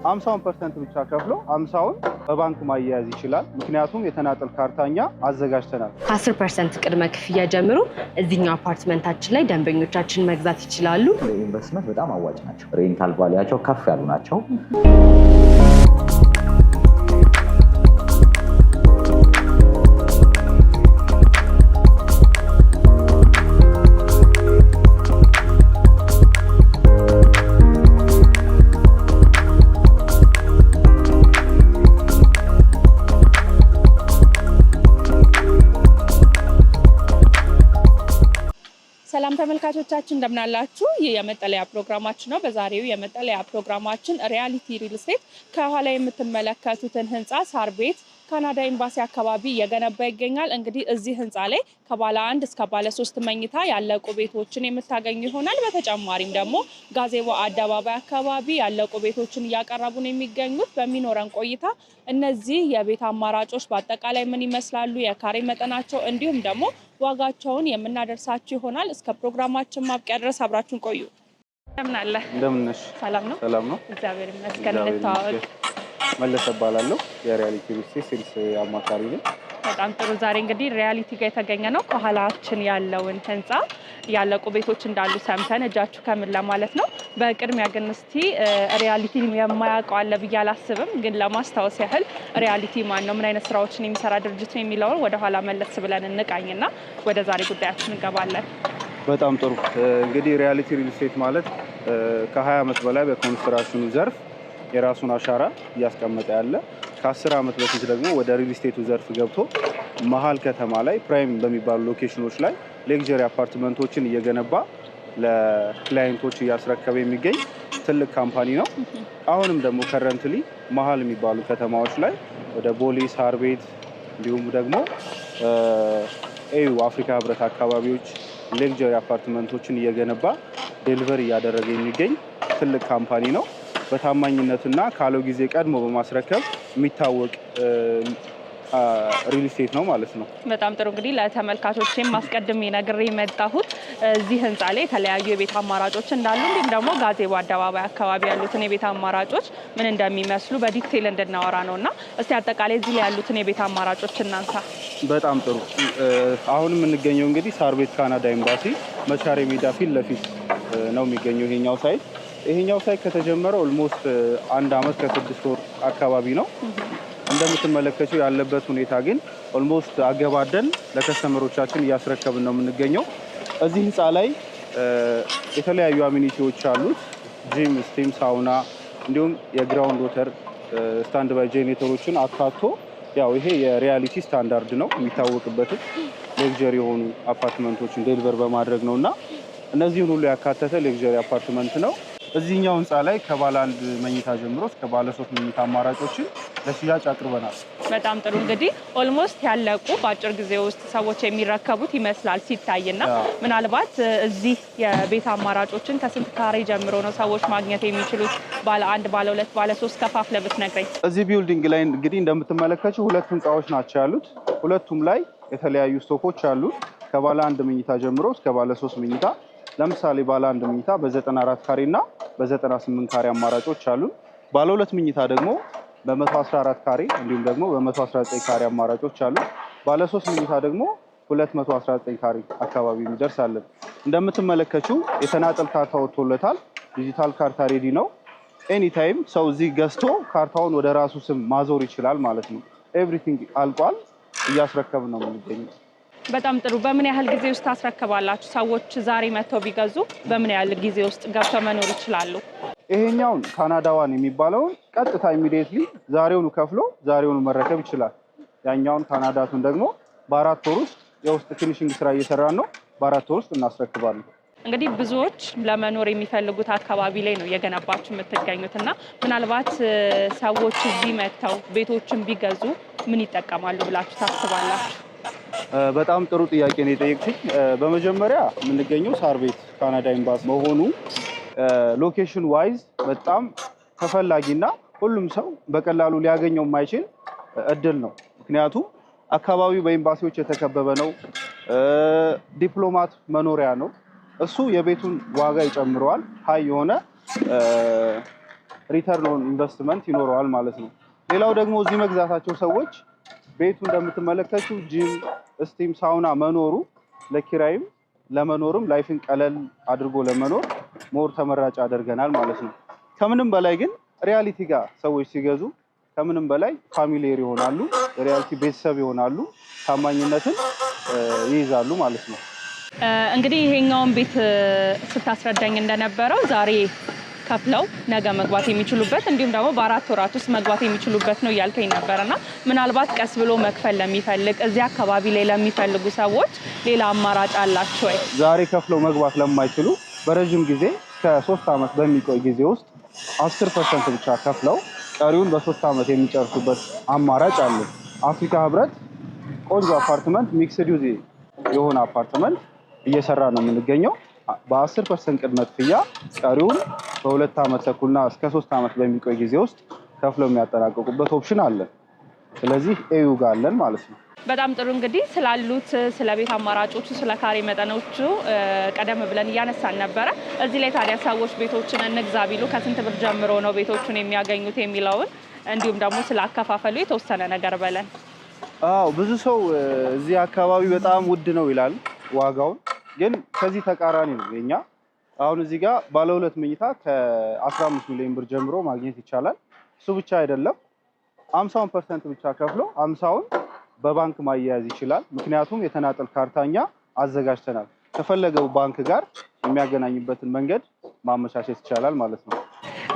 50% ብቻ ከፍሎ 50ውን በባንክ ማያያዝ ይችላል። ምክንያቱም የተናጠል ካርታኛ አዘጋጅተናል። 10% ቅድመ ክፍያ ጀምሮ እዚህኛው አፓርትመንታችን ላይ ደንበኞቻችን መግዛት ይችላሉ። ለኢንቨስትመንት በጣም አዋጭ ናቸው። ሬንታል ቫልዩአቸው ከፍ ያሉ ናቸው። ሰላም ተመልካቾቻችን እንደምን አላችሁ? ይህ የመጠለያ ፕሮግራማችን ነው። በዛሬው የመጠለያ ፕሮግራማችን ሪያሊቲ ሪል ስቴት ከኋላ የምትመለከቱትን ህንፃ ሳር ቤት ካናዳ ኤምባሲ አካባቢ እየገነባ ይገኛል። እንግዲህ እዚህ ህንፃ ላይ ከባለ 1 እስከ ባለ 3 መኝታ ያለቁ ቤቶችን የምታገኙ ይሆናል። በተጨማሪም ደግሞ ጋዜቦ አደባባይ አካባቢ ያለቁ ቤቶችን እያቀረቡ ነው የሚገኙት። በሚኖረን ቆይታ እነዚህ የቤት አማራጮች በአጠቃላይ ምን ይመስላሉ፣ የካሬ መጠናቸው እንዲሁም ደግሞ ዋጋቸውን የምናደርሳችሁ ይሆናል። እስከ ፕሮግራማችን ማብቂያ ድረስ አብራችሁን ቆዩ። እንደምን አለ? እንደምን ነሽ? ሰላም ነው? ሰላም ነው። እግዚአብሔር ይመስገን። እንተዋወቅ። መለሰ እባላለሁ። የሪያሊቲ ሪል ስቴት ሴልስ አማካሪ ነኝ። በጣም ጥሩ። ዛሬ እንግዲህ ሪያሊቲ ጋር የተገኘ ነው። ከኋላችን ያለውን ህንፃ ያለቁ ቤቶች እንዳሉ ሰምተን እጃችሁ ከምን ለማለት ነው። በቅድሚያ ግን እስቲ ሪያሊቲ የማያውቀው አለ ብዬ አላስብም። ግን ለማስታወስ ያህል ሪያሊቲ ማን ነው፣ ምን አይነት ስራዎችን የሚሰራ ድርጅት ነው የሚለውን ወደኋላ መለስ ብለን እንቃኝና ወደ ዛሬ ጉዳያችን እንገባለን። በጣም ጥሩ። እንግዲህ ሪያሊቲ ሪል ስቴት ማለት ከ20 ዓመት በላይ በኮንስትራክሽኑ ዘርፍ የራሱን አሻራ እያስቀመጠ ያለ ከ10 ዓመት በፊት ደግሞ ወደ ሪል ስቴቱ ዘርፍ ገብቶ መሀል ከተማ ላይ ፕራይም በሚባሉ ሎኬሽኖች ላይ ሌክዠሪ አፓርትመንቶችን እየገነባ ለክላይንቶች እያስረከበ የሚገኝ ትልቅ ካምፓኒ ነው። አሁንም ደግሞ ከረንትሊ መሀል የሚባሉ ከተማዎች ላይ ወደ ቦሌ፣ ሳር ቤት እንዲሁም ደግሞ ኤዩ አፍሪካ ህብረት አካባቢዎች ሌክዠሪ አፓርትመንቶችን እየገነባ ዴሊቨሪ እያደረገ የሚገኝ ትልቅ ካምፓኒ ነው። በታማኝነትና ካለው ጊዜ ቀድሞ በማስረከብ የሚታወቅ ሪል ስቴት ነው ማለት ነው። በጣም ጥሩ። እንግዲህ ለተመልካቾችም ማስቀድም ነግሬ የመጣሁት እዚህ ህንፃ ላይ የተለያዩ የቤት አማራጮች እንዳሉ እንዲሁም ደግሞ ጋዜቦ አደባባይ አካባቢ ያሉትን የቤት አማራጮች ምን እንደሚመስሉ በዲቴል እንድናወራ ነው እና እስቲ አጠቃላይ እዚህ ላይ ያሉትን የቤት አማራጮች እናንሳ። በጣም ጥሩ። አሁን የምንገኘው እንግዲህ ሳር ቤት ካናዳ ኤምባሲ መቻሬ ሜዳ ፊት ለፊት ነው የሚገኘው ይሄኛው ሳይት ከተጀመረ ኦልሞስት 1 ዓመት ከ6 ወር አካባቢ ነው። እንደምትመለከቱ ያለበት ሁኔታ ግን ኦልሞስት አገባደን ለከስተመሮቻችን እያስረከብን ነው የምንገኘው። እዚህ ህንፃ ላይ የተለያዩ አሚኒቲዎች አሉት። ጂም፣ ስቲም፣ ሳውና እንዲሁም የግራውንድ ወተር ስታንድ ባይ ጄኔሬተሮችን አካቶ ያው ይሄ የሪያሊቲ ስታንዳርድ ነው የሚታወቅበት ሌክዠሪ የሆኑ አፓርትመንቶችን ዴሊቨር በማድረግ ነውና እነዚህን ሁሉ ያካተተ ሌክዠሪ አፓርትመንት ነው። እዚህኛው ህንፃ ላይ ከባለ 1 መኝታ ጀምሮ እስከ ባለ 3 መኝታ አማራጮችን ለሽያጭ አቅርበናል። በጣም ጥሩ። እንግዲህ ኦልሞስት ያለቁ በአጭር ጊዜ ውስጥ ሰዎች የሚረከቡት ይመስላል ሲታይና ምናልባት እዚህ የቤት አማራጮችን ከስንት ካሬ ጀምሮ ነው ሰዎች ማግኘት የሚችሉት? ባለ 1፣ ባለ 2፣ ባለ 3 ከፋፍለህ ብትነግረኝ። እዚህ ቢልዲንግ ላይ እንግዲህ እንደምትመለከቱ 2 ህንፃዎች ናቸው ያሉት። ሁለቱም ላይ የተለያዩ ስቶኮች አሉ። ከባለ 1 መኝታ ጀምሮ እስከ ባለ 3 መኝታ ለምሳሌ ባለ 1 መኝታ በ94 ካሬ እና በ98 ካሬ አማራጮች አሉ። ባለ 2 መኝታ ደግሞ በ114 ካሬ እንዲሁም ደግሞ በ119 ካሬ አማራጮች አሉ። ባለ 3 መኝታ ደግሞ 219 ካሬ አካባቢ ይደርሳል። እንደምትመለከቱ የተናጠል ካርታ ወጥቶለታል። ዲጂታል ካርታ ሬዲ ነው። ኤኒ ታይም ሰው እዚህ ገዝቶ ካርታውን ወደ ራሱ ስም ማዞር ይችላል ማለት ነው። ኤቭሪቲንግ አልቋል። እያስረከብን ነው የምንገኘው። በጣም ጥሩ። በምን ያህል ጊዜ ውስጥ ታስረክባላችሁ? ሰዎች ዛሬ መጥተው ቢገዙ በምን ያህል ጊዜ ውስጥ ገብተው መኖር ይችላሉ? ይሄኛውን ካናዳ ዋን የሚባለውን ቀጥታ ኢሚዲየትሊ ዛሬውኑ ከፍሎ ዛሬውኑ መረከብ ይችላል። ያኛውን ካናዳቱን ደግሞ በ4 ወር ውስጥ የውስጥ ፊኒሺንግ ስራ እየሰራን ነው። በ4 ወር ውስጥ እናስረክባለን። እንግዲህ ብዙዎች ለመኖር የሚፈልጉት አካባቢ ላይ ነው የገነባችሁ የምትገኙት እና ምናልባት ሰዎች እዚህ መጥተው ቤቶችን ቢገዙ ምን ይጠቀማሉ ብላችሁ ታስባላችሁ? በጣም ጥሩ ጥያቄ ነው የጠየቅሽኝ። በመጀመሪያ የምንገኘው ሳር ቤት ካናዳ ኤምባሲ መሆኑ ሎኬሽን ዋይዝ በጣም ተፈላጊና ሁሉም ሰው በቀላሉ ሊያገኘው የማይችል እድል ነው። ምክንያቱም አካባቢው በኤምባሲዎች የተከበበ ነው። ዲፕሎማት መኖሪያ ነው። እሱ የቤቱን ዋጋ ይጨምረዋል። ሀይ የሆነ ሪተርን ኦን ኢንቨስትመንት ይኖረዋል ማለት ነው። ሌላው ደግሞ እዚህ መግዛታቸው ሰዎች ቤቱ እንደምትመለከቱ ጂም፣ ስቲም፣ ሳውና መኖሩ ለኪራይም ለመኖርም ላይፍን ቀለል አድርጎ ለመኖር ሞር ተመራጭ ያደርገናል ማለት ነው። ከምንም በላይ ግን ሪያሊቲ ጋር ሰዎች ሲገዙ ከምንም በላይ ፋሚሊየር ይሆናሉ፣ ሪያሊቲ ቤተሰብ ይሆናሉ፣ ታማኝነትን ይይዛሉ ማለት ነው። እንግዲህ ይሄኛውን ቤት ስታስረዳኝ እንደነበረው ዛሬ ከፍለው ነገ መግባት የሚችሉበት እንዲሁም ደግሞ በ4 ወራት ውስጥ መግባት የሚችሉበት ነው እያልከኝ ነበርና ምናልባት ቀስ ብሎ መክፈል ለሚፈልግ እዚህ አካባቢ ላይ ለሚፈልጉ ሰዎች ሌላ አማራጭ አላችሁ ወይ? ዛሬ ከፍለው መግባት ለማይችሉ በረጅም ጊዜ ከ3 ዓመት በሚቆይ ጊዜ ውስጥ 10% ብቻ ከፍለው ቀሪውን በ3 ዓመት የሚጨርሱበት አማራጭ አለ። አፍሪካ ህብረት ቆንጆ አፓርትመንት ሚክስድ ዩዝ የሆነ አፓርትመንት እየሰራ ነው የምንገኘው። በ10% ቅድመ ክፍያ ቀሪውን በ2 ዓመት ተኩልና እስከ 3 ዓመት በሚቆይ ጊዜ ውስጥ ከፍለው የሚያጠናቀቁበት ኦፕሽን አለ። ስለዚህ ኤዩ ጋር አለን ማለት ነው። በጣም ጥሩ። እንግዲህ ስላሉት ስለ ቤት አማራጮቹ ስለ ካሬ መጠኖቹ ቀደም ብለን እያነሳን ነበረ። እዚህ ላይ ታዲያ ሰዎች ቤቶችን እንግዛ ቢሉ ከስንት ብር ጀምሮ ነው ቤቶቹን የሚያገኙት የሚለውን እንዲሁም ደግሞ ስለ አከፋፈሉ የተወሰነ ነገር በለን። ብዙ ሰው እዚህ አካባቢ በጣም ውድ ነው ይላል ዋጋውን፣ ግን ከዚህ ተቃራኒ ነው የኛ። አሁን እዚህ ጋር ባለ 2 መኝታ ከ15 ሚሊዮን ብር ጀምሮ ማግኘት ይቻላል። እሱ ብቻ አይደለም 50% ብቻ ከፍሎ 50ውን በባንክ ማያያዝ ይችላል። ምክንያቱም የተናጠል ካርታኛ አዘጋጅተናል። ከፈለገው ባንክ ጋር የሚያገናኝበትን መንገድ ማመቻቸት ይቻላል ማለት ነው።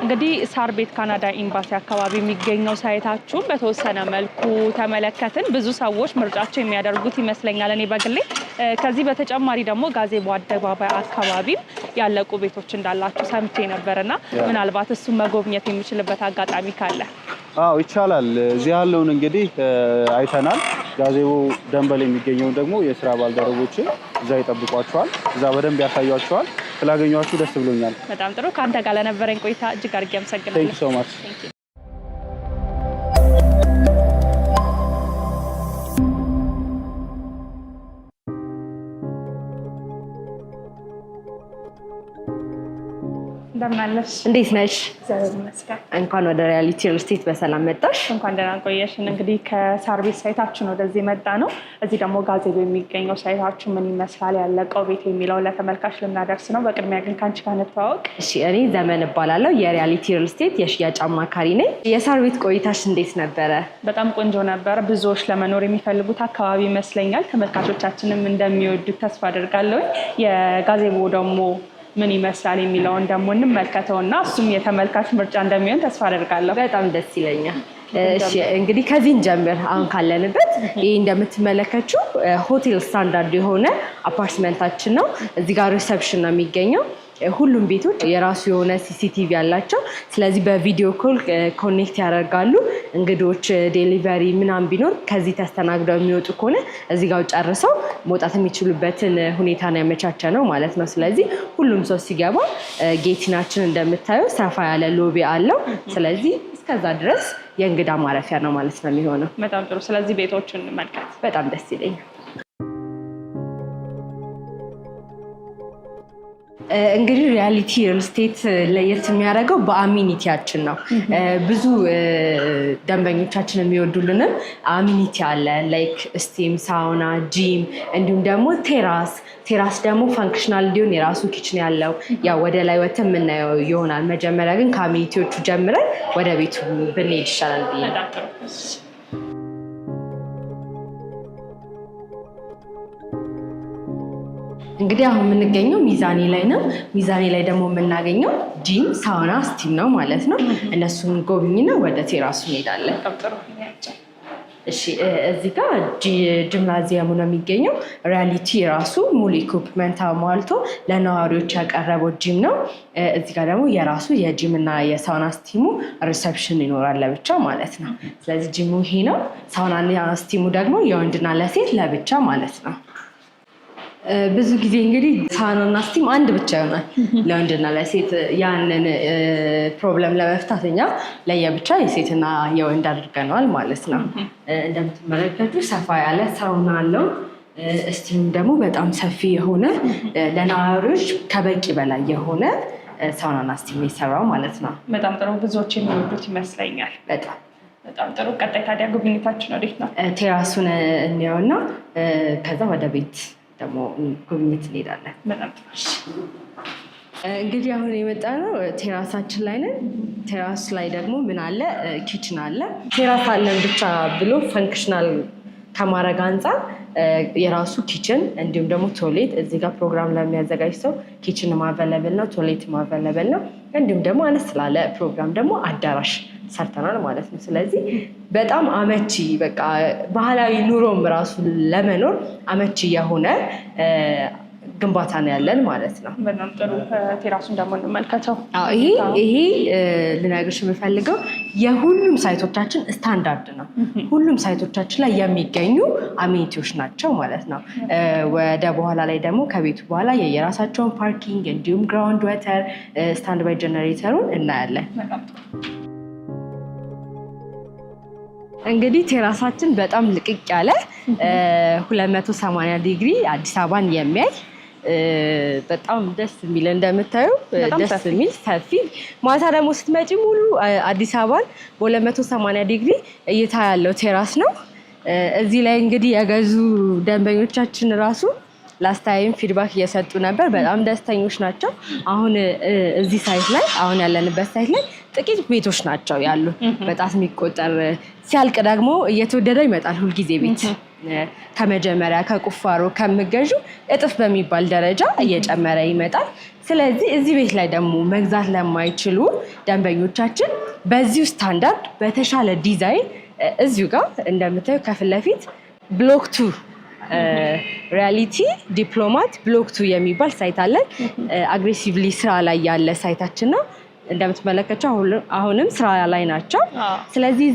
እንግዲህ ሳር ቤት ካናዳ ኤምባሲ አካባቢ የሚገኘው ሳይታችሁ በተወሰነ መልኩ ተመለከትን። ብዙ ሰዎች ምርጫቸው የሚያደርጉት ይመስለኛል እኔ በግሌ። ከዚህ በተጨማሪ ደግሞ ጋዜቦ አደባባይ አካባቢ ያለቁ ቤቶች እንዳላችሁ ሰምቼ ነበርና ምናልባት እሱን መጎብኘት የሚችልበት አጋጣሚ ካለ? ይቻላል። እዚህ ያለውን እንግዲህ አይተናል። ጋዜቦ ደንበል የሚገኘውን ደግሞ የስራ ባልደረቦችን እዛ ይጠብቋቸዋል። እዛ በደንብ ያሳያቸዋል። ስላገኘኋችሁ ደስ ብሎኛል። በጣም ጥሩ። ከአንተ ጋር ለነበረኝ ቆይታ እጅግ አድርጌ አመሰግናለሁ። ቴንክ ዩ ሶ ማች። እንዴት ነሽ? እንኳን ወደ ሪያሊቲ ሪል ስቴት በሰላም መጣሽ። እንኳን ደህና ቆየሽን። እንግዲህ ከሳር ቤት ሳይታችን ወደዚህ መጣ ነው። እዚህ ደግሞ ጋዜቦ የሚገኘው ሳይታችሁ ምን ይመስላል፣ ያለቀው ቤት የሚለው ለተመልካች ልናደርስ ነው። በቅድሚያ ግን ከአንቺ ጋር እንተዋወቅ። እሺ፣ እኔ ዘመን እባላለሁ። የሪያሊቲ ሪል ስቴት የሽያጭ አማካሪ ነኝ። የሳር ቤት ቆይታሽ እንዴት ነበረ? በጣም ቆንጆ ነበር። ብዙዎች ለመኖር የሚፈልጉት አካባቢ ይመስለኛል። ተመልካቾቻችንም እንደሚወዱት ተስፋ አደርጋለሁ። የጋዜቦ ደግሞ ምን ይመስላል የሚለውን ደግሞ እንመልከተውና እሱም የተመልካች ምርጫ እንደሚሆን ተስፋ አደርጋለሁ። በጣም ደስ ይለኛል። እሺ እንግዲህ ከዚህ እንጀምር። አሁን ካለንበት ይሄ እንደምትመለከቱ ሆቴል ስታንዳርድ የሆነ አፓርትመንታችን ነው። እዚህ ጋር ሪሰፕሽን ነው የሚገኘው። ሁሉም ቤቶች የራሱ የሆነ ሲሲቲቪ አላቸው። ስለዚህ በቪዲዮ ኮል ኮኔክት ያደርጋሉ። እንግዶች ዴሊቨሪ ምናምን ቢኖር ከዚህ ተስተናግደው የሚወጡ ከሆነ እዚህ ጋር ጨርሰው መውጣት የሚችሉበትን ሁኔታ ነው ያመቻቸ ነው ማለት ነው። ስለዚህ ሁሉም ሰው ሲገባ ጌቲናችን እንደምታየው ሰፋ ያለ ሎቢ አለው። ስለዚህ እስከዛ ድረስ የእንግዳ ማረፊያ ነው ማለት ነው የሚሆነው። በጣም ጥሩ። ስለዚህ ቤቶችን እንመልከት። በጣም ደስ ይለኛል። እንግዲህ ሪያሊቲ ሪል ስቴት ለየት የሚያደርገው በአሚኒቲያችን ነው። ብዙ ደንበኞቻችን የሚወዱልንም አሚኒቲ አለ። ላይክ ስቲም፣ ሳውና፣ ጂም እንዲሁም ደግሞ ቴራስ ደግሞ ፋንክሽናል እንዲሆን የራሱ ኪችን ያለው ያው ወደ ላይ ወጥተን የምናየው ይሆናል። መጀመሪያ ግን ከአሚኒቲዎቹ ጀምረን ወደ ቤቱ ብንሄድ ይሻላል ብዬ እንግዲህ አሁን የምንገኘው ሚዛኔ ላይ ነው። ሚዛኔ ላይ ደግሞ የምናገኘው ጂም፣ ሳውና፣ ስቲም ነው ማለት ነው። እነሱን ጎብኝና ወደ ቴራሱ እንሄዳለን። እሺ እዚህ ጋር ጂምናዚየሙ ነው የሚገኘው። ሪያሊቲ ራሱ ሙሉ ኢኩፕመንት አሟልቶ ለነዋሪዎች ያቀረበው ጂም ነው። እዚህ ጋር ደግሞ የራሱ የጂም እና የሳውና ስቲሙ ሪሰፕሽን ይኖራል ለብቻ ማለት ነው። ስለዚህ ጂሙ ይሄ ነው። ሳውናና ስቲሙ ደግሞ የወንድና ለሴት ለብቻ ማለት ነው። ብዙ ጊዜ እንግዲህ ሳውናና ስቲም አንድ ብቻ ይሆናል ለወንድና ለሴት። ያንን ፕሮብለም ለመፍታት እኛ ለየብቻ የሴትና የወንድ አድርገነዋል ማለት ነው። እንደምትመለከቱ ሰፋ ያለ ሳውና አለው። ስቲም ደግሞ በጣም ሰፊ የሆነ ለነዋሪዎች ከበቂ በላይ የሆነ ሳውናና ስቲም የሰራው ማለት ነው። በጣም ጥሩ፣ ብዙዎች የሚወዱት ይመስለኛል። በጣም ጥሩ። ቀጣይ ታዲያ ጉብኝታችን ወዴት ነው? ቴራሱን እንየውና ከዛ ወደ ቤት ደግሞ ጉብኝት እንሄዳለን። በጣም ጥሩ። እንግዲህ አሁን የመጣ ነው ቴራሳችን ላይ ነን። ቴራስ ላይ ደግሞ ምን አለ? ኪችን አለ። ቴራስ አለን ብቻ ብሎ ፈንክሽናል ከማድረግ አንጻር የራሱ ኪችን እንዲሁም ደግሞ ቶሌት እዚህ ጋር ፕሮግራም ለሚያዘጋጅ ሰው ኪችን ማቨለብል ነው፣ ቶሌት ማቨለብል ነው። እንዲሁም ደግሞ አነስ ላለ ፕሮግራም ደግሞ አዳራሽ ሰርተናል ማለት ነው። ስለዚህ በጣም አመቺ በቃ ባህላዊ ኑሮም ራሱ ለመኖር አመቺ የሆነ ግንባታ ነው ያለን ማለት ነው። በጣም ጥሩ። ቴራሱን ደግሞ እንመልከተው። ይሄ ልነግርሽ የምፈልገው የሁሉም ሳይቶቻችን ስታንዳርድ ነው። ሁሉም ሳይቶቻችን ላይ የሚገኙ አሜኒቲዎች ናቸው ማለት ነው። ወደ በኋላ ላይ ደግሞ ከቤቱ በኋላ የራሳቸውን ፓርኪንግ እንዲሁም ግራውንድ ወተር ስታንድ ባይ ጀነሬተሩን እናያለን። እንግዲህ ቴራሳችን በጣም ልቅቅ ያለ 280 ዲግሪ አዲስ አበባን የሚያይ በጣም ደስ የሚል እንደምታዩ ደስ የሚል ሰፊ ማታ ደግሞ ስትመጪ ሙሉ አዲስ አበባን በ280 ዲግሪ እይታ ያለው ቴራስ ነው። እዚህ ላይ እንግዲህ የገዙ ደንበኞቻችን ራሱ ላስታይም ፊድባክ እየሰጡ ነበር። በጣም ደስተኞች ናቸው። አሁን እዚህ ሳይት ላይ አሁን ያለንበት ሳይት ላይ ጥቂት ቤቶች ናቸው ያሉ፣ በጣም የሚቆጠር ሲያልቅ ደግሞ እየተወደደ ይመጣል። ሁልጊዜ ቤት ከመጀመሪያ ከቁፋሮ ከምገዡ እጥፍ በሚባል ደረጃ እየጨመረ ይመጣል። ስለዚህ እዚህ ቤት ላይ ደግሞ መግዛት ለማይችሉ ደንበኞቻችን በዚሁ ስታንዳርድ በተሻለ ዲዛይን እዚሁ ጋር እንደምታዩ ከፊት ለፊት ብሎክ 2 ሪያሊቲ ዲፕሎማት ብሎክ 2 የሚባል ሳይት አለን። አግሬሲቭሊ ስራ ላይ ያለ ሳይታችን ነው። እንደምትመለከቸው አሁንም ስራ ላይ ናቸው። ስለዚህ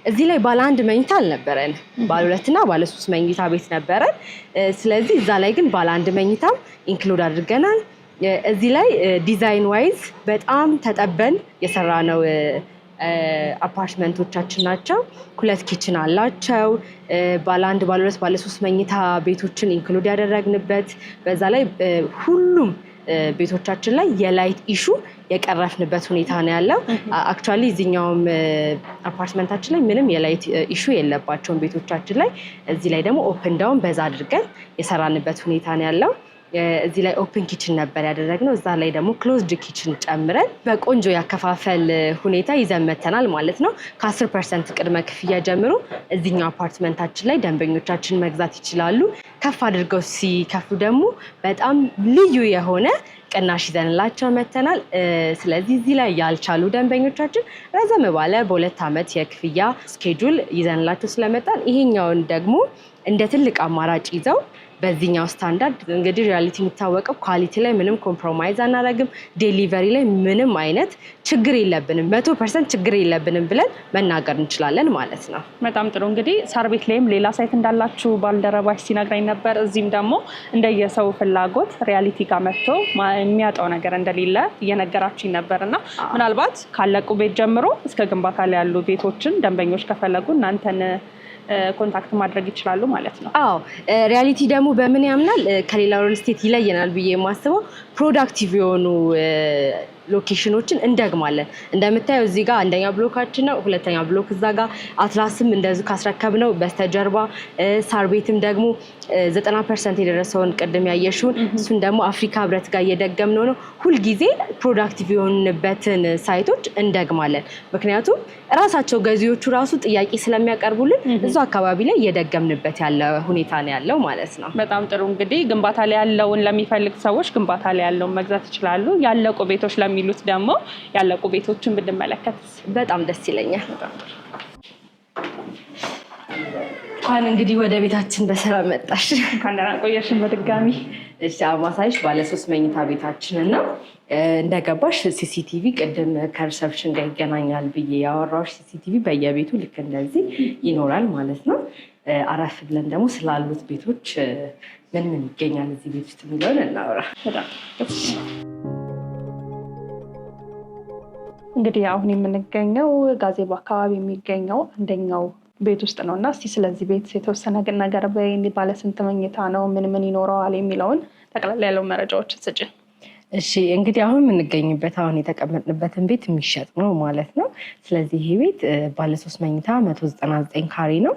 እዚህ ላይ ባለ 1 መኝታ አልነበረን፣ ባለ 2 እና ባለ 3 መኝታ ቤት ነበረን። ስለዚህ እዛ ላይ ግን ባለ 1 መኝታም ኢንክሉድ አድርገናል። እዚህ ላይ ዲዛይን ዋይዝ በጣም ተጠበን የሰራ ነው አፓርትመንቶቻችን ናቸው። 2 ኪችን አላቸው። ባለ 1 ባለ 2 ባለ 3 መኝታ ቤቶችን ኢንክሉድ ያደረግንበት፣ በዛ ላይ ሁሉም ቤቶቻችን ላይ የላይት ኢሹ የቀረፍንበት ሁኔታ ነው ያለው። አክቹዋሊ እዚህኛውም አፓርትመንታችን ላይ ምንም የላይት ኢሹ የለባቸውም ቤቶቻችን ላይ። እዚህ ላይ ደግሞ ኦፕን ዳውን በዛ አድርገን የሰራንበት ሁኔታ ነው ያለው። እዚህ ላይ ኦፕን ኪችን ነበር ያደረግነው። እዛ ላይ ደግሞ ክሎዝድ ኪችን ጨምረን በቆንጆ ያከፋፈል ሁኔታ ይዘን መተናል ማለት ነው። ከ10% ቅድመ ክፍያ ጀምሮ እዚህኛው አፓርትመንታችን ላይ ደንበኞቻችን መግዛት ይችላሉ። ከፍ አድርገው ሲከፍሉ ደግሞ በጣም ልዩ የሆነ ቅናሽ ይዘንላቸው መተናል። ስለዚህ እዚህ ላይ ያልቻሉ ደንበኞቻችን ረዘም ባለ በ2 ዓመት የክፍያ ስኬጁል ይዘንላቸው ስለመጣን ይሄኛውን ደግሞ እንደ ትልቅ አማራጭ ይዘው በዚህኛው ስታንዳርድ እንግዲህ ሪያሊቲ የሚታወቀው ኳሊቲ ላይ ምንም ኮምፕሮማይዝ አናደርግም። ዴሊቨሪ ላይ ምንም አይነት ችግር የለብንም፣ 100% ችግር የለብንም ብለን መናገር እንችላለን ማለት ነው። በጣም ጥሩ። እንግዲህ ሳር ቤት ላይም ሌላ ሳይት እንዳላችሁ ባልደረባሽ ሲነግረኝ ነበር። እዚህም ደግሞ እንደየሰው ፍላጎት ሪያሊቲ ጋር መጥቶ የሚያጣው ነገር እንደሌለ እየነገራችኝ ነበር እና ምናልባት ካለቁ ቤት ጀምሮ እስከ ግንባታ ላይ ያሉ ቤቶችን ደንበኞች ከፈለጉ እናንተን ኮንታክት ማድረግ ይችላሉ ማለት ነው። አዎ ሪያሊቲ ደግሞ በምን ያምናል ከሌላው ሪል ስቴት ይለየናል ብዬ የማስበው ፕሮዳክቲቭ የሆኑ ሎኬሽኖችን እንደግማለን። እንደምታየው እዚህ ጋር አንደኛ ብሎካችን ነው፣ ሁለተኛ ብሎክ እዛ ጋር አትላስም እንደዚሁ ካስረከብነው በስተጀርባ ሳር ቤትም ደግሞ 90% የደረሰውን ቅድም ያየሽውን እሱን ደግሞ አፍሪካ ህብረት ጋር እየደገምነው ነው። ሁልጊዜ ፕሮዳክቲቭ የሆንበትን ሳይቶች እንደግማለን። ምክንያቱም እራሳቸው ገዢዎቹ ራሱ ጥያቄ ስለሚያቀርቡልን እዛ አካባቢ ላይ እየደገምንበት ያለ ሁኔታ ነው ያለው ማለት ነው። በጣም ጥሩ። እንግዲህ ግንባታ ላይ ያለውን ለሚፈልግ ሰዎች ግንባታ ላይ ያለውን መግዛት ይችላሉ። ያለቁ ቤቶች ለሚሉት ደግሞ ያለቁ ቤቶችን ብንመለከት በጣም ደስ ይለኛል። እንኳን እንግዲህ ወደ ቤታችን በሰላም መጣሽ። እንኳን ደህና ቆየሽን በድጋሚ። እሺ አማሳይሽ ባለ 3 መኝታ ቤታችን እና እንደገባሽ ሲሲቲቪ ቅድም ከሪሰፕሽን ጋር ይገናኛል ብዬ ያወራሁሽ ሲሲቲቪ በየቤቱ ልክ እንደዚህ ይኖራል ማለት ነው። አረፍ ብለን ደግሞ ስላሉት ቤቶች ምን ይገኛል እዚህ ቤት ውስጥ የሚለውን እናወራ። እንግዲህ አሁን የምንገኘው ጋዜቦ አካባቢ የሚገኘው አንደኛው ቤት ውስጥ ነው እና እስቲ ስለዚህ ቤት የተወሰነ ነገር ባለ ስንት መኝታ ነው፣ ምን ይኖረዋል የሚለውን ጠቅላላ ያለው መረጃዎች ስጭን። እሺ እንግዲህ አሁን የምንገኝበት አሁን የተቀመጥንበትን ቤት የሚሸጥ ነው ማለት ነው። ስለዚህ ይሄ ቤት ባለ 3 መኝታ 199 ካሬ ነው።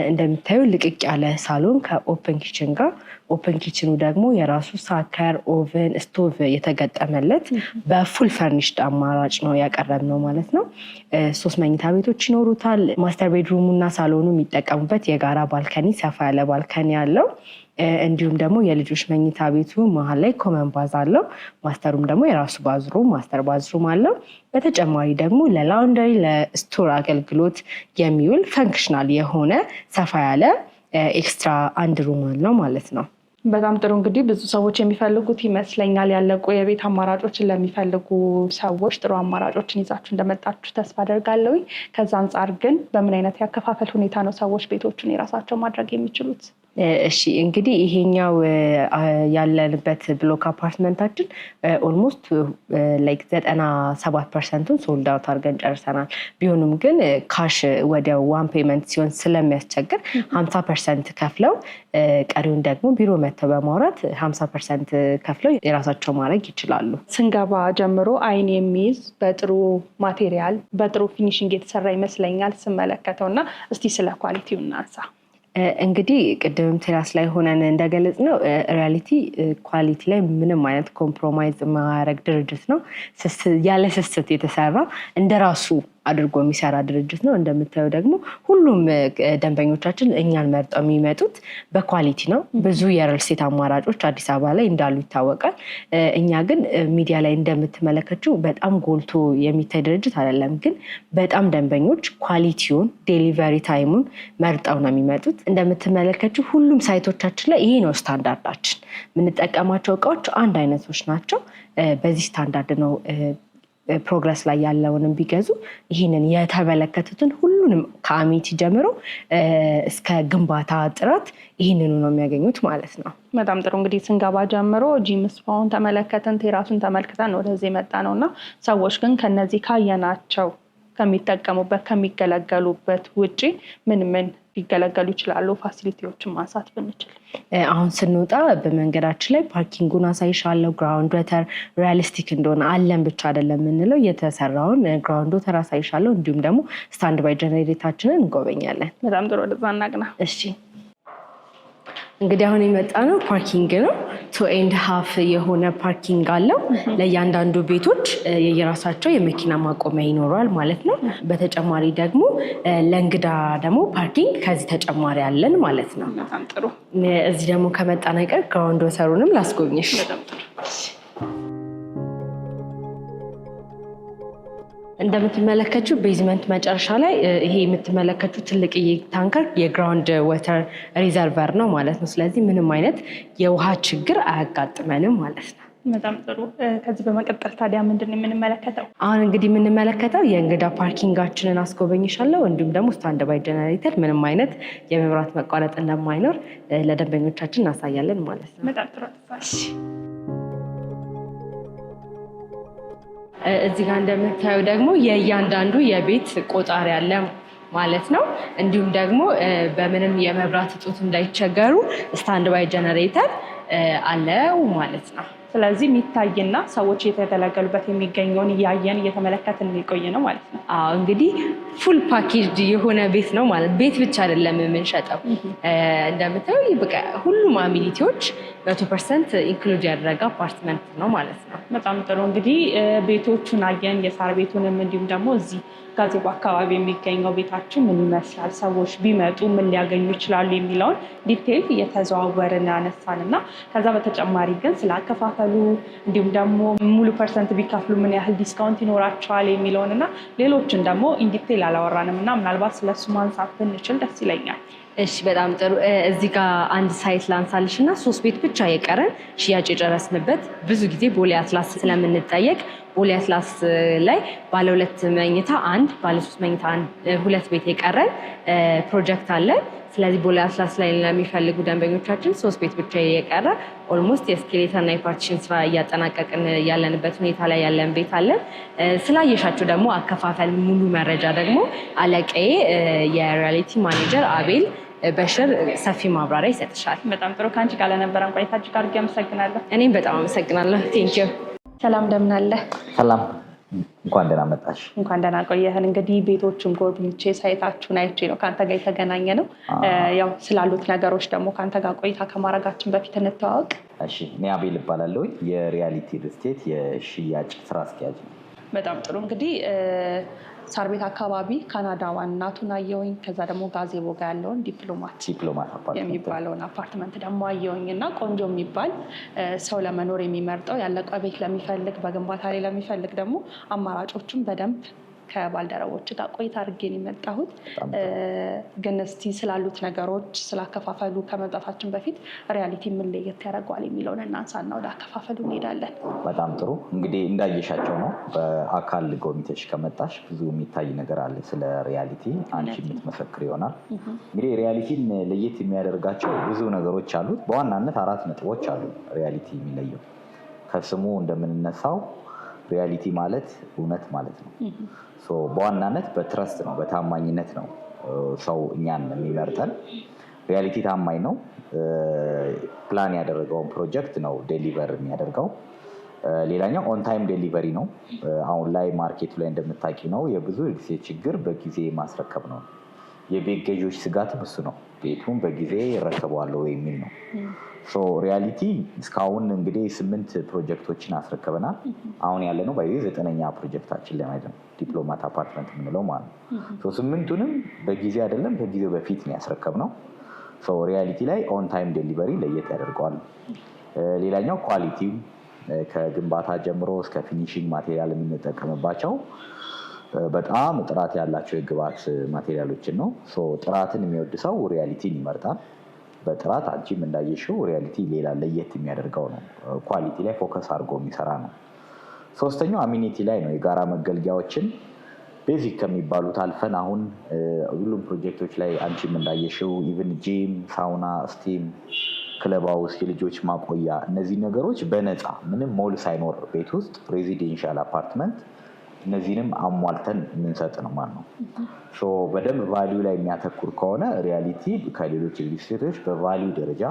እንደምታዩ ልቅቅ ያለ ሳሎን ከኦፕን ኪችን ጋር፣ ኦፕን ኪችኑ ደግሞ የራሱ ሳከር፣ ኦቨን፣ ስቶቭ የተገጠመለት በፉል ፈርኒሽድ አማራጭ ነው ያቀረብነው ማለት ነው። 3 መኝታ ቤቶች ይኖሩታል። ማስተር ቤድሩሙ እና ሳሎኑ የሚጠቀሙበት የጋራ ባልከኒ፣ ሰፋ ያለ ባልከኒ አለው። እንዲሁም ደግሞ የልጆች መኝታ ቤቱ መሀል ላይ ኮመን ባዝ አለው። ማስተሩም ደግሞ የራሱ ባዝሩም ማስተር ባዝሩም አለው። በተጨማሪ ደግሞ ለላውንደሪ ለስቶር አገልግሎት የሚውል ፈንክሽናል የሆነ ሰፋ ያለ ኤክስትራ አንድ ሩም አለው ማለት ነው። በጣም ጥሩ። እንግዲህ ብዙ ሰዎች የሚፈልጉት ይመስለኛል ያለቁ የቤት አማራጮችን ለሚፈልጉ ሰዎች ጥሩ አማራጮችን ይዛችሁ እንደመጣችሁ ተስፋ አደርጋለሁ። ከዛ አንጻር ግን በምን አይነት ያከፋፈል ሁኔታ ነው ሰዎች ቤቶችን የራሳቸው ማድረግ የሚችሉት? እሺ እንግዲህ ይሄኛው ያለንበት ብሎክ አፓርትመንታችን ኦልሞስት ላይክ 97% ሶልድ አውት አድርገን ጨርሰናል። ቢሆንም ግን ካሽ ወደ ዋን ፔመንት ሲሆን ስለሚያስቸግር 50% ከፍለው ቀሪውን ደግሞ ቢሮ መተው በማውራት 50% ከፍለው የራሳቸው ማድረግ ይችላሉ። ስንገባ ጀምሮ አይን የሚይዝ በጥሩ ማቴሪያል በጥሩ ፊኒሽንግ የተሰራ ይመስለኛል ስመለከተው እና እስቲ ስለ ኳሊቲው እናንሳ። እንግዲህ ቅድም ቴራስ ላይ ሆነን እንደገለጽ ነው ሪያሊቲ ኳሊቲ ላይ ምንም አይነት ኮምፕሮማይዝ ማያደርግ ድርጅት ነው። ያለ ስስት የተሰራ እንደራሱ አድርጎ የሚሰራ ድርጅት ነው። እንደምታየው ደግሞ ሁሉም ደንበኞቻችን እኛን መርጠው የሚመጡት በኳሊቲ ነው። ብዙ የሪል ስቴት አማራጮች አዲስ አበባ ላይ እንዳሉ ይታወቃል። እኛ ግን ሚዲያ ላይ እንደምትመለከችው በጣም ጎልቶ የሚታይ ድርጅት አይደለም። ግን በጣም ደንበኞች ኳሊቲውን ዴሊቨሪ ታይሙን መርጠው ነው የሚመጡት። እንደምትመለከችው ሁሉም ሳይቶቻችን ላይ ይሄ ነው ስታንዳርዳችን። የምንጠቀማቸው እቃዎች አንድ አይነቶች ናቸው። በዚህ ስታንዳርድ ነው ፕሮግረስ ላይ ያለውንም ቢገዙ ይህንን የተመለከቱትን ሁሉንም ከአሚቲ ጀምሮ እስከ ግንባታ ጥራት ይህንኑ ነው የሚያገኙት ማለት ነው። በጣም ጥሩ። እንግዲህ ስንገባ ጀምሮ ጂም ስፓውን ተመለከተን፣ ቴራሱን ተመልክተን ወደዚህ መጣ ነው እና ሰዎች ግን ከነዚህ ካየናቸው ከሚጠቀሙበት ከሚገለገሉበት ውጪ ምን ሊገለገሉ ይችላሉ? ፋሲሊቲዎችን ማንሳት ብንችል። አሁን ስንወጣ በመንገዳችን ላይ ፓርኪንጉን አሳይሻለሁ። ግራውንድ ወተር ሪያሊስቲክ እንደሆነ አለን ብቻ አይደለም የምንለው፣ የተሰራውን ግራውንድ ወተር አሳይሻለሁ። እንዲሁም ደግሞ ስታንድ ባይ ጀነሬታችንን እንጎበኛለን። በጣም ጥሩ። ወደዛ እናቅና። እሺ እንግዲህ አሁን የመጣ ነው ፓርኪንግ ነው። 2.5 የሆነ ፓርኪንግ አለው። ለእያንዳንዱ ቤቶች የየራሳቸው የመኪና ማቆሚያ ይኖረዋል ማለት ነው። በተጨማሪ ደግሞ ለእንግዳ ደግሞ ፓርኪንግ ከዚህ ተጨማሪ አለን ማለት ነው። በጣም ጥሩ። እዚህ ደግሞ ከመጣ ነገር ግራውንድ ወተሩንም ላስጎብኝሽ። እንደምትመለከቱ ቤዝመንት መጨረሻ ላይ ይሄ የምትመለከቱ ትልቅ ታንከር የግራውንድ ወተር ሪዘርቨር ነው ማለት ነው። ስለዚህ ምንም አይነት የውሃ ችግር አያጋጥመንም ማለት ነው። በጣም ጥሩ። ከዚህ በመቀጠል ታዲያ ምንድን ነው የምንመለከተው? አሁን እንግዲህ የምንመለከተው የእንግዳ ፓርኪንጋችንን አስጎበኝሻለሁ። እንዲሁም ደግሞ ስታንድ ባይ ጀነሬተር ምንም አይነት የመብራት መቋረጥ እንደማይኖር ለደንበኞቻችን እናሳያለን ማለት ነው። በጣም ጥሩ። እዚህ ጋር እንደምታየው ደግሞ የእያንዳንዱ የቤት ቆጣሪ አለ ማለት ነው። እንዲሁም ደግሞ በምንም የመብራት እጦት እንዳይቸገሩ ስታንድ ባይ ጀነሬተር አለው ማለት ነው። ስለዚህ የሚታይና ሰዎች እየተገለገሉበት የሚገኘውን እያየን እየተመለከትን የሚቆይ ነው ማለት ነው። አዎ እንግዲህ ፉል ፓኬጅ የሆነ ቤት ነው ማለት ቤት ብቻ አይደለም የምንሸጠው። እንደምታየው በቃ ሁሉም አሚኒቲዎች 100% ኢንክሉድ ያደረገ አፓርትመንት ነው ማለት ነው። በጣም ጥሩ። እንግዲህ ቤቶቹን አየን፣ የሳር ቤቱንም እንዲሁም ደግሞ እዚህ ጋዜቦ አካባቢ የሚገኘው ቤታችን ምን ይመስላል፣ ሰዎች ቢመጡ ምን ሊያገኙ ይችላሉ የሚለውን ዲቴይል እየተዘዋወርን ያነሳን እና ከዛ በተጨማሪ ግን ስለ አከፋፈሉ እንዲሁም ደግሞ ሙሉ ፐርሰንት ቢከፍሉ ምን ያህል ዲስካውንት ይኖራቸዋል የሚለውን እና ሌሎችን ደግሞ ኢንዲቴይል አላወራንም እና ምናልባት ስለሱ ማንሳት ብንችል ደስ ይለኛል። እሺ በጣም ጥሩ። እዚህ ጋር አንድ ሳይት ላንሳልሽ እና 3 ቤት ብቻ የቀረን ሽያጭ የጨረስንበት ብዙ ጊዜ ቦሌ አትላስ ስለምንጠየቅ ቦሌ አትላስ ላይ ባለ 2 መኝታ 1 ባለ 3 መኝታ 2 ቤት የቀረን ፕሮጀክት አለን። ስለዚህ ቦሌ አትላስ ላይ ለሚፈልጉ ደንበኞቻችን 3 ቤት ብቻ የቀረ ኦልሞስት የስኬሌተር እና የፓርቲሽን ስራ እያጠናቀቅን ያለንበት ሁኔታ ላይ ያለን ቤት አለን። ስላየሻቸው ደግሞ አከፋፈል ሙሉ መረጃ ደግሞ አለቃዬ የሪያሊቲ ማኔጀር አቤል በሽር ሰፊ ማብራሪያ ይሰጥሻል። በጣም ጥሩ። ከአንቺ ጋር ለነበረን ቆይታ እጅግ አድርጌ አመሰግናለሁ። እኔም በጣም አመሰግናለሁ። ቴንኪው። ሰላም እንደምን አለ? ሰላም እንኳን ደህና መጣሽ። እንኳን ደህና ቆየህን። እንግዲህ ቤቶችን ጎብኝቼ ሳይታችሁን አይቼ ነው ከአንተ ጋር የተገናኘ ነው። ያው ስላሉት ነገሮች ደግሞ ከአንተ ጋር ቆይታ ከማድረጋችን በፊት እንተዋወቅ። እሺ፣ እኔ አቤል እባላለሁ። የሪያሊቲ ሪል ስቴት የሽያጭ ስራ አስኪያጅ ነው። በጣም ጥሩ። እንግዲህ ሳር ቤት አካባቢ ካናዳ ዋናቱን አየሁኝ። ከዛ ደግሞ ጋዜቦ ጋር ያለውን ዲፕሎማት የሚባለውን አፓርትመንት ደግሞ አየሁኝ እና ቆንጆ የሚባል ሰው ለመኖር የሚመርጠው ያለቀ ቤት ለሚፈልግ በግንባታ ላይ ለሚፈልግ ደግሞ አማራጮቹን በደንብ ከባልደረቦች ጋር ቆይታ አድርጌን የመጣሁት። ግን እስቲ ስላሉት ነገሮች ስላከፋፈሉ ከመምጣታችን በፊት ሪያሊቲ ምን ለየት ያደርገዋል የሚለውን እናንሳና ወደ አከፋፈሉ እንሄዳለን። በጣም ጥሩ። እንግዲህ እንዳየሻቸው ነው። በአካል ጎብኝተሽ ከመጣሽ ብዙ የሚታይ ነገር አለ። ስለ ሪያሊቲ አንቺ የምትመሰክር ይሆናል። እንግዲህ ሪያሊቲን ለየት የሚያደርጋቸው ብዙ ነገሮች አሉት። በዋናነት 4 ነጥቦች አሉ ሪያሊቲ የሚለየው። ከስሙ እንደምንነሳው ሪያሊቲ ማለት እውነት ማለት ነው። በዋናነት በትረስት ነው፣ በታማኝነት ነው ሰው እኛን የሚመርጠን። ሪያሊቲ ታማኝ ነው። ፕላን ያደረገውን ፕሮጀክት ነው ዴሊቨር የሚያደርገው። ሌላኛው ኦን ታይም ዴሊቨሪ ነው። አሁን ላይ ማርኬቱ ላይ እንደምታውቂ ነው የብዙ ጊዜ ችግር በጊዜ ማስረከብ ነው። የቤት ገዢዎች ስጋትም እሱ ነው፣ ቤቱን በጊዜ ይረከበዋለሁ የሚል ነው። ሪያሊቲ እስካሁን እንግዲህ 8 ፕሮጀክቶችን አስረክበናል። አሁን ያለነው ባይዜ 9ኛ ፕሮጀክታችን ላይ ነው፣ ዲፕሎማት አፓርትመንት የምንለው ማለት ነው። 8ቱንም በጊዜ አይደለም ከጊዜው በፊት ነው ያስረከብነው። ሪያሊቲ ላይ ኦን ታይም ዴሊቨሪ ለየት ያደርገዋል። ሌላኛው ኳሊቲው ከግንባታ ጀምሮ እስከ ፊኒሽንግ ማቴሪያል የምንጠቀምባቸው በጣም ጥራት ያላቸው የግብአት ማቴሪያሎችን ነው። ጥራትን የሚወድ ሰው ሪያሊቲን ይመርጣል። በጥራት አንቺም እንዳየሽው ሪያሊቲ ሌላ ለየት የሚያደርገው ነው። ኳሊቲ ላይ ፎከስ አድርጎ የሚሰራ ነው። 3ኛው አሚኒቲ ላይ ነው። የጋራ መገልገያዎችን ቤዚክ ከሚባሉት አልፈን አሁን ሁሉም ፕሮጀክቶች ላይ አንቺም እንዳየሽው ኢቭን ጂም፣ ሳውና፣ ስቲም፣ ክለብ ሃውስ፣ የልጆች ማቆያ፣ እነዚህ ነገሮች በነፃ ምንም ሞል ሳይኖር ቤት ውስጥ ሬዚደንሻል አፓርትመንት እነዚህንም አሟልተን የምንሰጥ ነው ማለት ነው። በደንብ ቫሊዩ ላይ የሚያተኩር ከሆነ ሪያሊቲ ከሌሎች ሪል ስቴቶች በቫሊዩ ደረጃ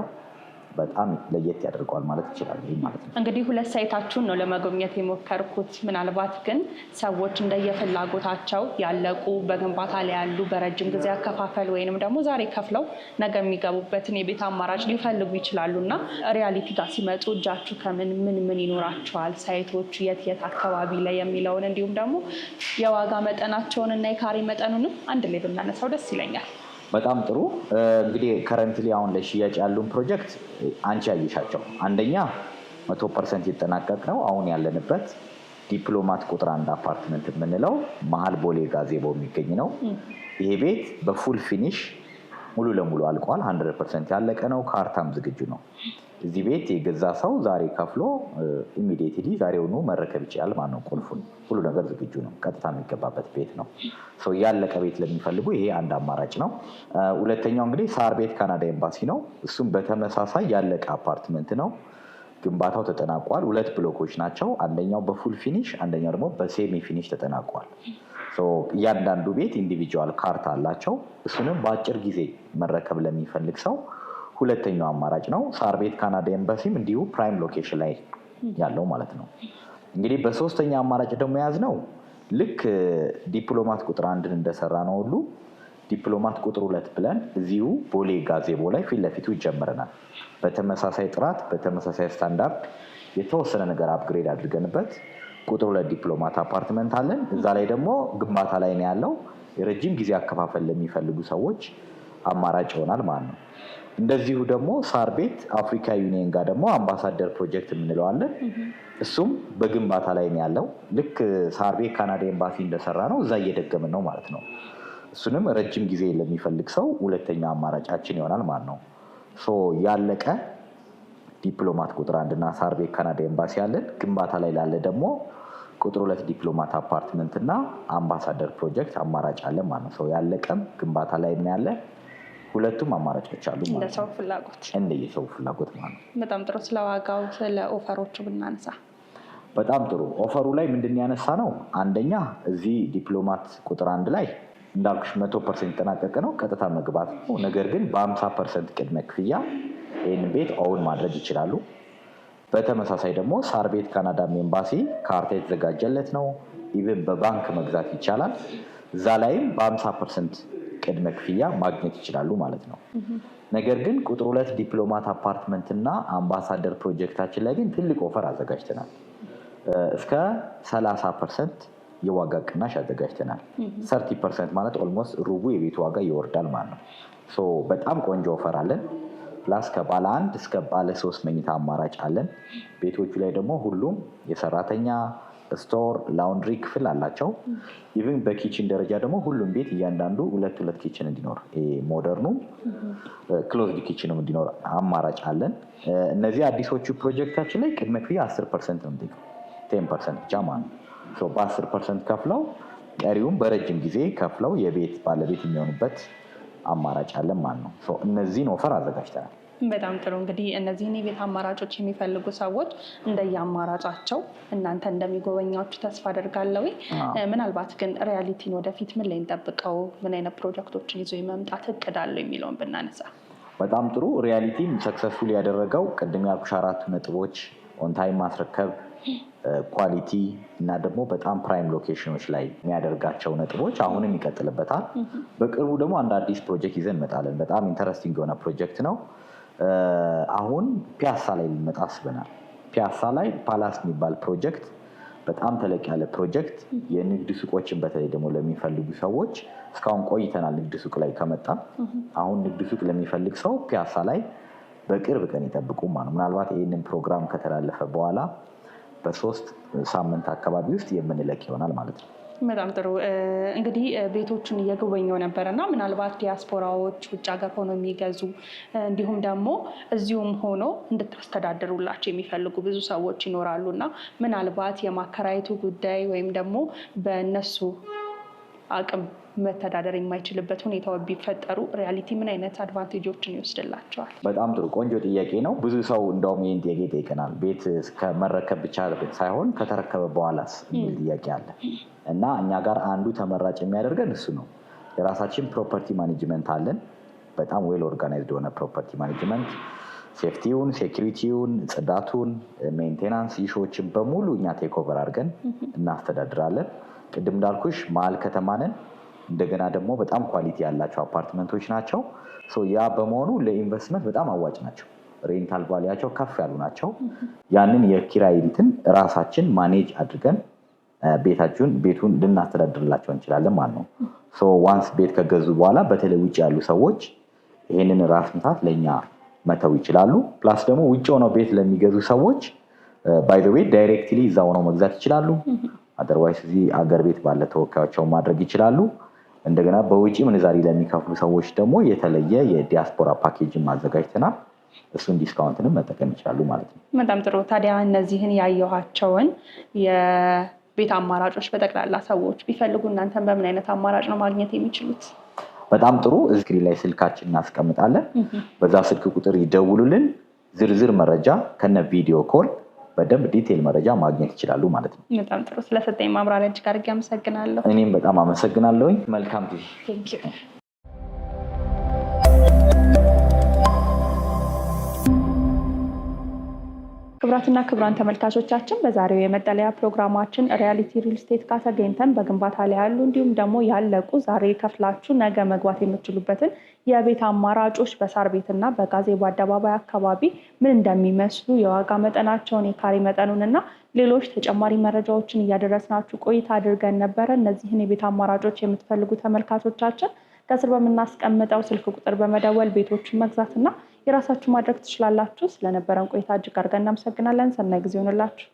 በጣም ለየት ያደርገዋል ማለት ይችላል። ማለት ነው። እንግዲህ 2 ሳይታችሁን ነው ለመጎብኘት የሞከርኩት። ምናልባት ግን ሰዎች እንደየፍላጎታቸው ያለቁ በግንባታ ላይ ያሉ በረጅም ጊዜ አከፋፈል ወይንም ደግሞ ዛሬ ከፍለው ነገ የሚገቡበትን የቤት አማራጭ ሊፈልጉ ይችላሉ እና ሪያሊቲ ጋር ሲመጡ እጃችሁ ከምን ምን ይኖራቸዋል፣ ሳይቶቹ የት አካባቢ ላይ የሚለውን እንዲሁም ደግሞ የዋጋ መጠናቸውን እና የካሬ መጠኑንም አንድ ላይ ብናነሳው ደስ ይለኛል። በጣም ጥሩ። እንግዲህ ከረንትሊ አሁን ለሽያጭ ያሉን ፕሮጀክት አንቺ ያየሻቸው አንደኛ 100% ይጠናቀቅ ነው። አሁን ያለንበት ዲፕሎማት ቁጥር 1 አፓርትመንት የምንለው መሀል ቦሌ ጋዜቦ የሚገኝ ነው። ይሄ ቤት በፉል ፊኒሽ ሙሉ ለሙሉ አልቋል። 100% ያለቀ ነው። ካርታም ዝግጁ ነው። እዚህ ቤት የገዛ ሰው ዛሬ ከፍሎ ኢሚዲየትሊ ዛሬውኑ መረከብ ይችላል ማለት ነው። ቁልፉን ሁሉ ነገር ዝግጁ ነው። ቀጥታ የሚገባበት ቤት ነው። ያለቀ ቤት ለሚፈልጉ ይሄ አንድ አማራጭ ነው። ሁለተኛው እንግዲህ ሳር ቤት ካናዳ ኤምባሲ ነው። እሱም በተመሳሳይ ያለቀ አፓርትመንት ነው። ግንባታው ተጠናቋል። 2 ብሎኮች ናቸው። አንደኛው በፉል ፊኒሽ፣ አንደኛው ደግሞ በሴሚ ፊኒሽ ተጠናቋል። እያንዳንዱ ቤት ኢንዲቪጁዋል ካርታ አላቸው። እሱንም በአጭር ጊዜ መረከብ ለሚፈልግ ሰው ሁለተኛው አማራጭ ነው። ሳር ቤት ካናዳ ኤምባሲም እንዲሁ ፕራይም ሎኬሽን ላይ ያለው ማለት ነው። እንግዲህ በ3ኛ አማራጭ ደግሞ የያዝነው ልክ ዲፕሎማት ቁጥር 1 እንደሰራ ነው ሁሉ ዲፕሎማት ቁጥር 2 ብለን እዚሁ ቦሌ ጋዜቦ ላይ ፊት ለፊቱ ይጀምረናል። በተመሳሳይ ጥራት በተመሳሳይ ስታንዳርድ የተወሰነ ነገር አፕግሬድ አድርገንበት ቁጥር 2 ዲፕሎማት አፓርትመንት አለን። እዛ ላይ ደግሞ ግንባታ ላይ ነው ያለው። የረጅም ጊዜ አከፋፈል ለሚፈልጉ ሰዎች አማራጭ ይሆናል ማለት ነው። እንደዚሁ ደግሞ ሳር ቤት አፍሪካ ዩኒየን ጋር ደግሞ አምባሳደር ፕሮጀክት የምንለዋለን። እሱም በግንባታ ላይ ነው ያለው። ልክ ሳር ቤት ካናዳ ኤምባሲ እንደሰራ ነው እዛ እየደገምን ነው ማለት ነው። እሱንም ረጅም ጊዜ ለሚፈልግ ሰው ሁለተኛ አማራጫችን ይሆናል ማለት ነው። ያለቀ ዲፕሎማት ቁጥር 1 እና ሳር ቤት ካናዳ ኤምባሲ አለን። ግንባታ ላይ ላለ ደግሞ ቁጥር 2 ዲፕሎማት አፓርትመንት እና አምባሳደር ፕሮጀክት አማራጭ አለ ማለት ነው። ያለቀም ግንባታ ላይ ያለ ሁለቱም አማራጮች አሉ ማለት ነው። እንደሰው ፍላጎት እንደየሰው ፍላጎት ማለት ነው። በጣም ጥሩ። ስለ ዋጋው ስለ ኦፈሮቹ ብናነሳ በጣም ጥሩ። ኦፈሩ ላይ ምንድን ያነሳ ነው? አንደኛ እዚህ ዲፕሎማት ቁጥር 1 ላይ እንዳልኩሽ 100% የተጠናቀቀ ነው። ቀጥታ መግባት ነው። ነገር ግን በ50% ቅድመ ክፍያ ይህን ቤት ኦውን ማድረግ ይችላሉ። በተመሳሳይ ደግሞ ሳር ቤት ካናዳም ኤምባሲ ካርታ የተዘጋጀለት ነው። ኢቭን በባንክ መግዛት ይቻላል። እዛ ላይም በ50% ቅድመ ክፍያ ማግኘት ይችላሉ ማለት ነው። ነገር ግን ቁጥር 2 ዲፕሎማት አፓርትመንት እና አምባሳደር ፕሮጀክታችን ላይ ግን ትልቅ ኦፈር አዘጋጅተናል። እስከ 30% የዋጋ ቅናሽ አዘጋጅተናል። 30% ማለት ኦልሞስት ሩቡ የቤቱ ዋጋ ይወርዳል ማለት ነው። በጣም ቆንጆ ኦፈር አለን። ፕላስ ከባለ 1 እስከ ባለ 3 መኝታ አማራጭ አለን። ቤቶቹ ላይ ደግሞ ሁሉም የሰራተኛ ስቶር፣ ላውንድሪ ክፍል አላቸው። ኢቭን በኪችን ደረጃ ደግሞ ሁሉም ቤት እያንዳንዱ 2 ኪችን እንዲኖር ሞደርኑ ክሎዝድ ኪችንም እንዲኖር አማራጭ አለን። እነዚህ አዲሶቹ ፕሮጀክታችን ላይ ቅድመ ክፍያ 10% ነው እንዴ 10% ብቻ ማለት ነው። በ10% ከፍለው ቀሪውም በረጅም ጊዜ ከፍለው የቤት ባለቤት የሚሆኑበት አማራጭ አለን ማለት ነው። እነዚህን ኦፈር አዘጋጅተናል። በጣም ጥሩ። እንግዲህ እነዚህን የቤት አማራጮች የሚፈልጉ ሰዎች እንደየአማራጫቸው እናንተ እንደሚጎበኛችሁ ተስፋ አደርጋለሁ። ምናልባት ግን ሪያሊቲን ወደፊት ምን ላይ እንጠብቀው፣ ምን አይነት ፕሮጀክቶችን ይዞ የመምጣት እቅድ አለው የሚለውን ብናነሳ። በጣም ጥሩ። ሪያሊቲን ሰክሰስፉል ያደረገው ቅድም ያልኩሽ 4 ነጥቦች ኦንታይም ማስረከብ፣ ኳሊቲ እና ደግሞ በጣም ፕራይም ሎኬሽኖች ላይ የሚያደርጋቸው ነጥቦች አሁንም ይቀጥልበታል። በቅርቡ ደግሞ አንድ አዲስ ፕሮጀክት ይዘን እንመጣለን። በጣም ኢንተረስቲንግ የሆነ ፕሮጀክት ነው። አሁን ፒያሳ ላይ ሊመጣ አስበናል። ፒያሳ ላይ ፓላስ የሚባል ፕሮጀክት በጣም ተለቅ ያለ ፕሮጀክት የንግድ ሱቆችን በተለይ ደግሞ ለሚፈልጉ ሰዎች እስካሁን ቆይተናል። ንግድ ሱቅ ላይ ከመጣ አሁን ንግድ ሱቅ ለሚፈልግ ሰው ፒያሳ ላይ በቅርብ ቀን ይጠብቁ ማለት። ምናልባት ይህንን ፕሮግራም ከተላለፈ በኋላ በ3 ሳምንት አካባቢ ውስጥ የምንለቅ ይሆናል ማለት ነው። በጣም ጥሩ። እንግዲህ ቤቶችን እየጎበኘው ነበርና ምናልባት ዲያስፖራዎች ውጭ ሀገር ሆኖ የሚገዙ እንዲሁም ደግሞ እዚሁም ሆኖ እንድታስተዳድሩላቸው የሚፈልጉ ብዙ ሰዎች ይኖራሉ እና ምናልባት የማከራየቱ ጉዳይ ወይም ደግሞ በእነሱ አቅም መተዳደር የማይችልበት ሁኔታዎች ቢፈጠሩ ሪያሊቲ ምን አይነት አድቫንቴጆችን ይወስድላቸዋል? በጣም ጥሩ ቆንጆ ጥያቄ ነው። ብዙ ሰው እንደውም ይህን ጥያቄ ይጠይቀናል። ቤት ከመረከብ ብቻ ሳይሆን ከተረከበ በኋላስ የሚል ጥያቄ አለ እና እኛ ጋር አንዱ ተመራጭ የሚያደርገን እሱ ነው። የራሳችን ፕሮፐርቲ ማኔጅመንት አለን። በጣም ዌል ኦርጋናይዝድ የሆነ ፕሮፐርቲ ማኔጅመንት፣ ሴፍቲውን፣ ሴኪሪቲውን፣ ጽዳቱን፣ ሜንቴናንስ ኢሹዎችን በሙሉ እኛ ቴክኦቨር አድርገን እናስተዳድራለን። ቅድም እንዳልኩሽ መሀል ከተማ ነን። እንደገና ደግሞ በጣም ኳሊቲ ያላቸው አፓርትመንቶች ናቸው። ያ በመሆኑ ለኢንቨስትመንት በጣም አዋጭ ናቸው። ሬንታል ቫሊያቸው ከፍ ያሉ ናቸው። ያንን የኪራይ እንትን ራሳችን ማኔጅ አድርገን ቤቱን ልናስተዳድርላቸው እንችላለን ማለት ነው። ዋንስ ቤት ከገዙ በኋላ በተለይ ውጭ ያሉ ሰዎች ይህንን ራስ ምታት ለእኛ መተው ይችላሉ። ፕላስ ደግሞ ውጭ ሆነው ቤት ለሚገዙ ሰዎች ባይ ዘ ዌይ ዳይሬክትሊ እዛ ሆነው መግዛት ይችላሉ። አደርዋይስ እዚህ አገር ቤት ባለ ተወካዮቻቸው ማድረግ ይችላሉ። እንደገና በውጪ ምንዛሪ ለሚከፍሉ ሰዎች ደግሞ የተለየ የዲያስፖራ ፓኬጅን ማዘጋጅተናል። እሱን ዲስካውንትንም መጠቀም ይችላሉ ማለት ነው። በጣም ጥሩ። ታዲያ እነዚህን ያየኋቸውን የቤት አማራጮች በጠቅላላ ሰዎች ቢፈልጉ እናንተን በምን አይነት አማራጭ ነው ማግኘት የሚችሉት? በጣም ጥሩ። ስክሪን ላይ ስልካችን እናስቀምጣለን። በዛ ስልክ ቁጥር ይደውሉልን። ዝርዝር መረጃ ከነ ቪዲዮ ኮል በደንብ ዲቴል መረጃ ማግኘት ይችላሉ ማለት ነው። በጣም ጥሩ። ስለሰጠኝ ማብራሪያ እጅግ አድርጌ አመሰግናለሁ። እኔም በጣም አመሰግናለሁኝ። መልካም ጊዜ። ክቡራትና ክቡራን ተመልካቾቻችን በዛሬው የመጠለያ ፕሮግራማችን ሪያሊቲ ሪል ስቴት ጋር ተገኝተን በግንባታ ላይ ያሉ እንዲሁም ደግሞ ያለቁ ዛሬ ከፍላችሁ ነገ መግባት የምትችሉበትን የቤት አማራጮች በሳር ቤትና በጋዜቦ አደባባይ አካባቢ ምን እንደሚመስሉ የዋጋ መጠናቸውን፣ የካሬ መጠኑንና ሌሎች ተጨማሪ መረጃዎችን እያደረስናችሁ ቆይታ አድርገን ነበረ። እነዚህን የቤት አማራጮች የምትፈልጉ ተመልካቾቻችን ከስር በምናስቀምጠው ስልክ ቁጥር በመደወል ቤቶችን መግዛትና የራሳችሁ ማድረግ ትችላላችሁ። ስለነበረን ቆይታ እጅግ አድርገን እናመሰግናለን። ሰናይ ጊዜ ይሁንላችሁ።